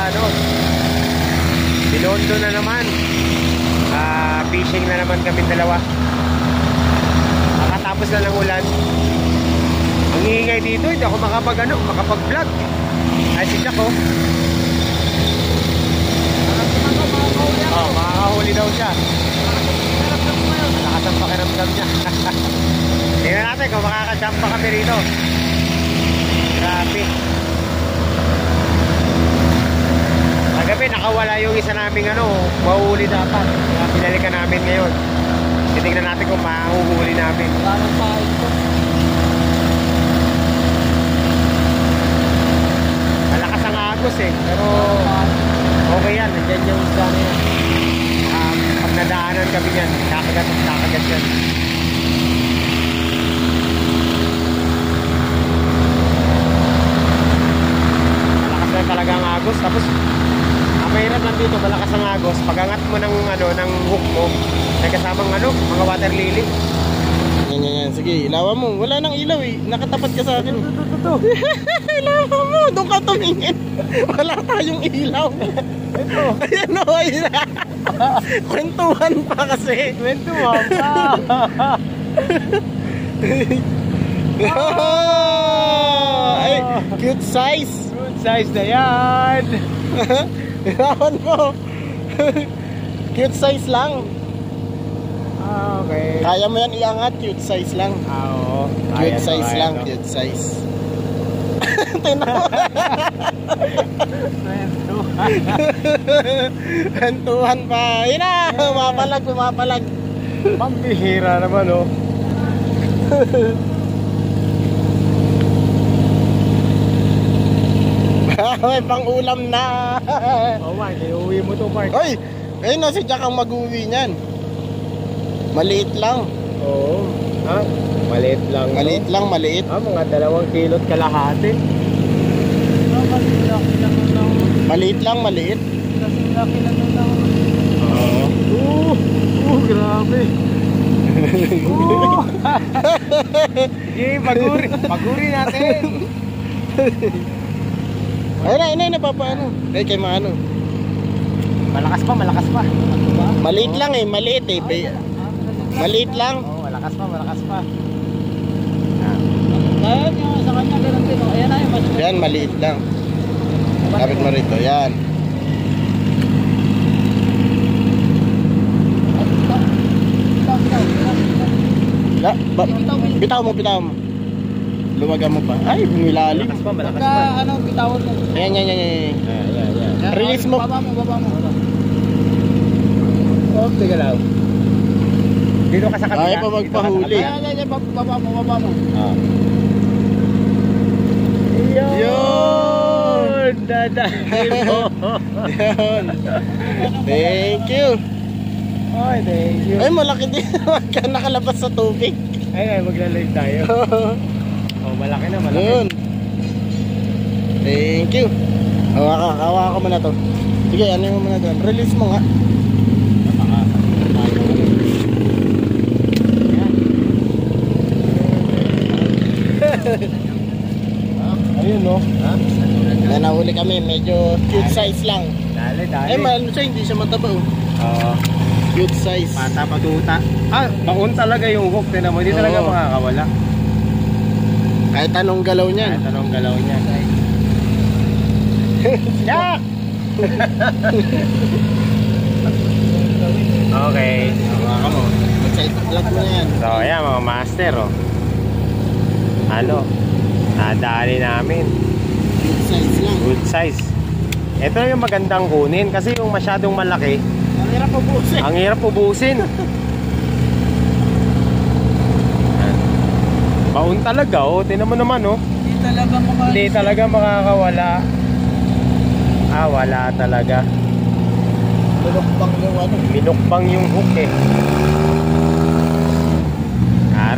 ano, Binondo na naman. Fishing na naman kami dalawa. Makatapos na ng ulan. Ang iingay dito, hindi ako makapag-vlog. Ay, si Jack, oh. Oh, makakahuli daw siya. Malakas ang pakiramdam niya. Tingnan natin kung makaka-jump pa kami rito. Grabe. Kagabi nakawala yung isa naming mahuhuli dapat. Pinalikan namin ngayon. Titingnan natin kung mahuhuli namin. Malakas ang agos eh. Pero okay yan. Nandiyan yung isda na yan. Pag nadaanan kami yan, kakagat yan. Malakas na talaga ang agos. Tapos mahirap lang dito, malakas ang agos. Pag-angat mo ng hook mo, may kasamang mga water lily. Yan. Sige, ilawan mo. Wala nang ilaw eh. Nakatapat ka sa akin. Ilawan mo. Doon ka tumingin. Wala tayong ilaw. Ito. Ayan o. Kwentuhan pa kasi. Kwentuhan pa. Ay, cute size. Cute size na yan. Ilawan mo. Cute size lang. Okay. Kaya mo yan iangat. Cute size lang. Oo. Cute size lang. Cute size. Kwentuhan pa. Yun na. Pumapalag. Pambihira naman oh. May pang-ulam na. Oh man, iuwi mo to, Mark. Hoy, ayun na si Jack ang mag-uwi niyan. Maliit lang. Oo. Ha? Maliit lang. Maliit lang, maliit. Mga 2 kilo't kalahati. Maliit lang, maliit. Laki lang. Oo. Grabe. Sige, paguri natin. Ayun na, papaano? Kay maano? Malakas pa. Maliit lang eh, maliit eh. Maliit lang. Oo, malakas pa. Kaya nyo sa kanya ganun din. Ayan na yung Yan, maliit lang. Kapit mo rito, yan. Bitaw mo. Luwagan mo pa. Ay, bumilalim. Malakas pa. Bitawan mo. Yan. Release mo. Baba mo. Oh, tiga lang. Dito ka sa kabila. Ay, pa magpahuli. Ayan, baba mo. Yun! Dadahil mo. Yun. Thank you. Ay, thank you. Ay, malaki din. Huwag ka nakalabas sa tubig. Ay, magla-live tayo. Oh, malaki na. Yun. Thank you. Hawa ka muna to. Sige, ano mo muna doon? Release mo nga. Ayun no. Na nahuli kami, medyo cute size lang. Dali. Eh, mahal siya, hindi siya mataba oh. Oo. Cute size. Patuta. Baon talaga yung hook. Tinan mo, hindi talaga makakawala. Kahit anong galaw niyan. Yak! Okay. Hawakan mo. Mag-side vlog mo na yan. So, ayan mga master oh. Nadali namin. Cute size lang. Good size. Ito yung magandang kunin kasi yung masyadong malaki, Ang hirap ubusin. ang hirap ubusin. Baon talaga oh. Tingnan mo naman oh. Hindi talaga makakawala. Wala talaga. Tulokbang yung ano. Minukbang yung hook eh.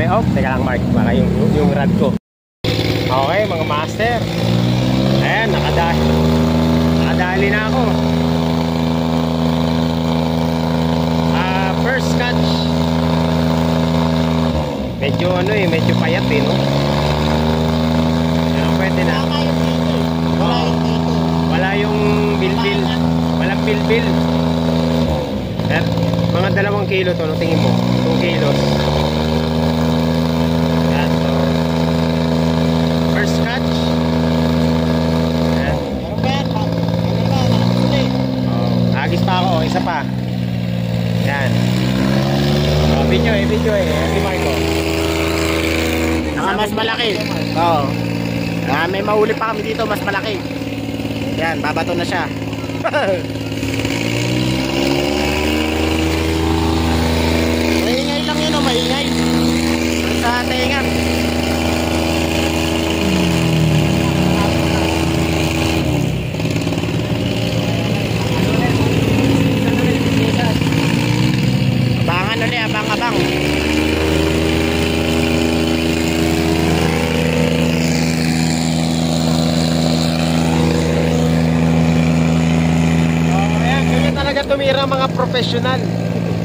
Teka lang Mark, baka yung rad ko. Okay mga master. Ayan, nakadali na ako. First catch. Medyo medyo payat eh no. Pero pwede na. Wala yung bilbil. Walang bilbil. Yan. Mga 2 kilo to, no? Tingin mo. 2 kilos. Yan. So, first catch. Yan. Meron pa yan. Nakapuli. Oh, agis pa ako. Isa pa. Yan. Oh, video eh. Hindi Marco. Mas malaki. Oo. May mahuli pa kami dito, mas malaki. Yan, babato na siya. Maingay lang yun, maingay. Sa tenga. Abangan ulit, abang-abang. Talaga tumira mga professional.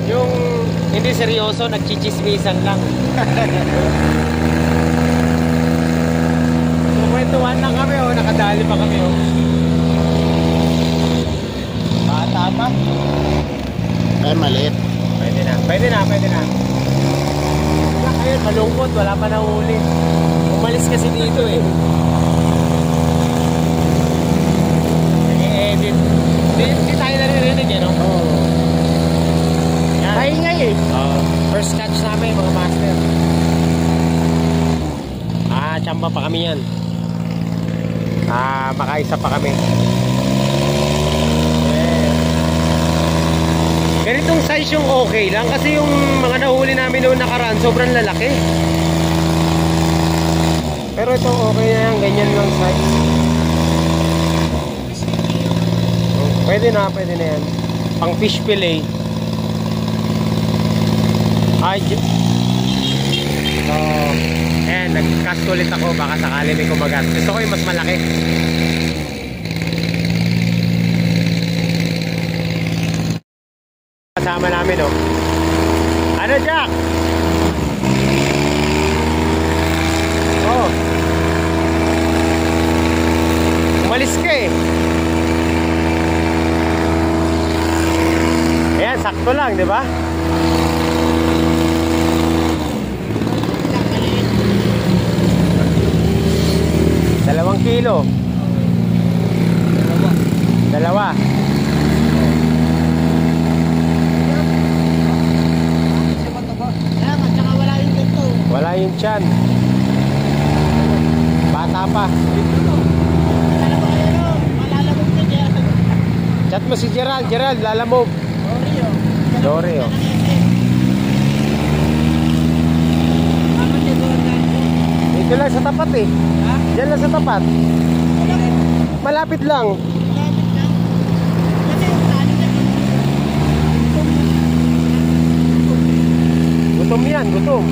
Yung hindi seryoso, nagchichismisan lang. Kwentuhan lang kami, oh. Nakadali pa kami, oh. Bata pa. Ay, maliit. Pwede na. Wala kayo, malungkot, wala pa nahuli. Umalis kasi dito, eh. Nag-i-edit. Hindi tayo naririnig, eh, no? Oo. Yan. Maingay eh. First catch namin, mga master. Tsamba pa kami yan. Makaisa pa kami. Ganitong size yung okay lang. Kasi yung mga nahuli namin noon nakaraan, sobrang lalaki. Pero ito okay na yan. Ganyan lang size. Pwede na yan. Pang fish fillet. Nag-cast ulit ako. Baka sakali may kumagat. Gusto ko yung mas malaki. Kasama namin, oh. Ano, Jack? Oh. Umalis ka, eh. Ayan, sakto lang, di ba? Dalawang kilo. Dalawa. Wala yung tiyan. Bata pa. Chat mo si Gerald. Gerald, lalamog. Doreo. Dito lang sa tapat, eh. Diyan lang sa tapat. Malapit lang. Gutom yan, gutom.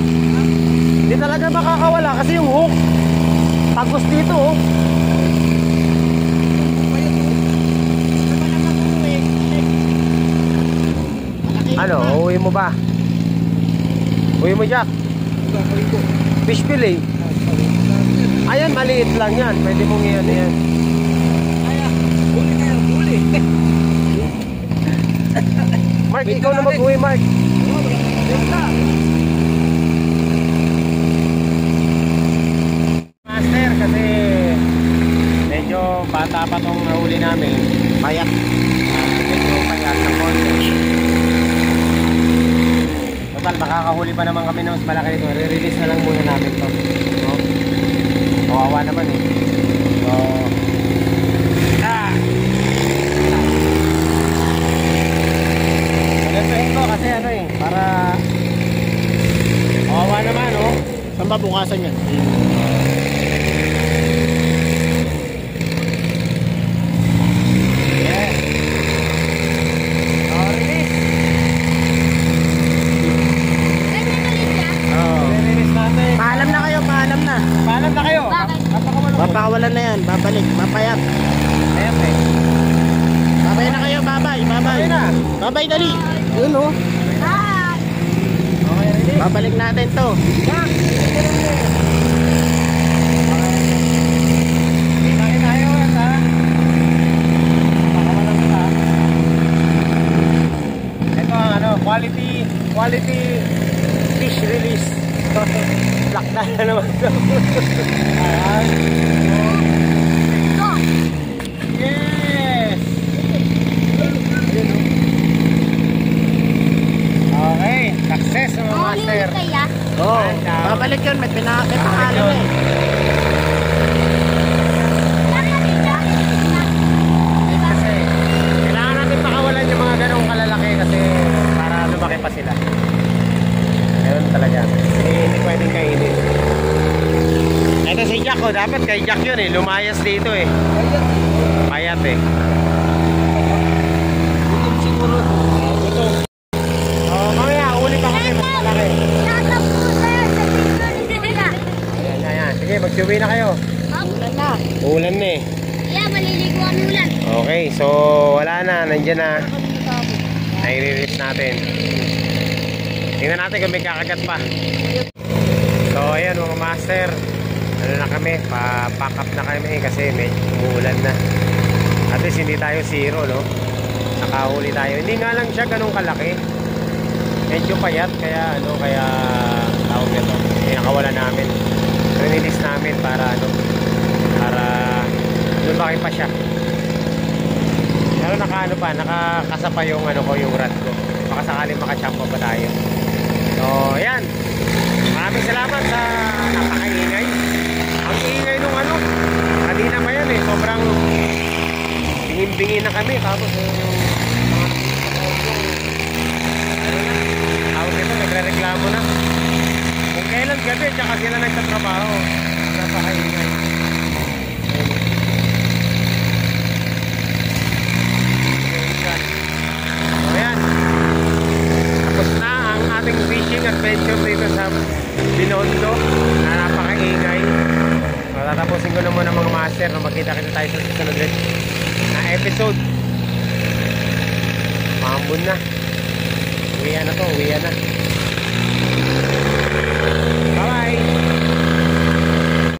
Hindi talaga makakawala kasi yung hook tagos dito, oh. Ano, uuwi mo ba? Uwi mo, Jack? Fish fillet. Ayan, maliit lang yan. Pwede mong iyan yan. Mark, ikaw na mag-uwi, Mark. Master, kasi medyo bata pa tong nahuli namin. Payak. Medyo payat ng konti. Total, makakahuli pa naman kami ng mas malaki ito. Re-release na lang muna namin to. No? Kawawa naman, eh. So, Nagatuhin ko kasi ano, eh, para kawawa naman, oh. Saan ba bukasan yan? Yeah. Oh, release. Oo. Re-release natin. Paalam na kayo, paalam na. Paalam na kayo. Papakawalan na yan, babalik, mapayak. Ayan, eh. Babay na kayo, babay, babay. Babay na. Babay, dali. Yun, oh. Okay, ready? Babalik natin to. Kita tayo, ha? Baka walang quality fish release. Lakdan na naman ito. Ayan. Yes! Okay, success mga master. Oo, babalik yun, may pangalan eh. Kasi kailangan natin pakawalan yung mga ganong kalalaki kasi para lumaki pa sila. Ganun talaga. Hindi pwedeng kainin. Ito si Jack, oh, dapat kay Jack yun eh. Lumayas dito eh. Payat eh. Siguro. Ito. Oh, mamaya, uli pa kami mas malaki. Ayan. Sige, magsuwi na kayo. Ulan na. Ulan na eh. Yeah, maliligo ang ulan. Okay, so wala na. Nandiyan na. Nai-release natin. Tingnan natin kung may kakagat pa. So ayan mga master, ano na kami, pa-pack up na kami kasi medyo umuulan na. At least hindi tayo zero, no? Nakahuli tayo. Hindi nga lang siya ganun kalaki. Medyo payat, kaya ano, kaya tawag nito. Pinakawala namin. Release namin para ano, para lumaki pa siya. Pero nakaano pa, nakakasapa yung ano ko, yung rod ko. Baka sakaling makachampo pa tayo. So, ayan. Maraming salamat sa napakaingay. Ang ingay nung ano, kanina pa yan eh. Sobrang bingin-bingin na kami. Tapos yung mga ano na, tawag nito, nagre-reklamo na. Kung kailan gabi, tsaka sila nagtatrabaho. Napakaingay. Ayan. Tapos na ang ating fishing adventure dito sa Binondo na napakaingay. Tatapusin ko na muna mga master na magkita-kita tayo sa susunod na episode. Mahambon na. Uwian na to, uwian na.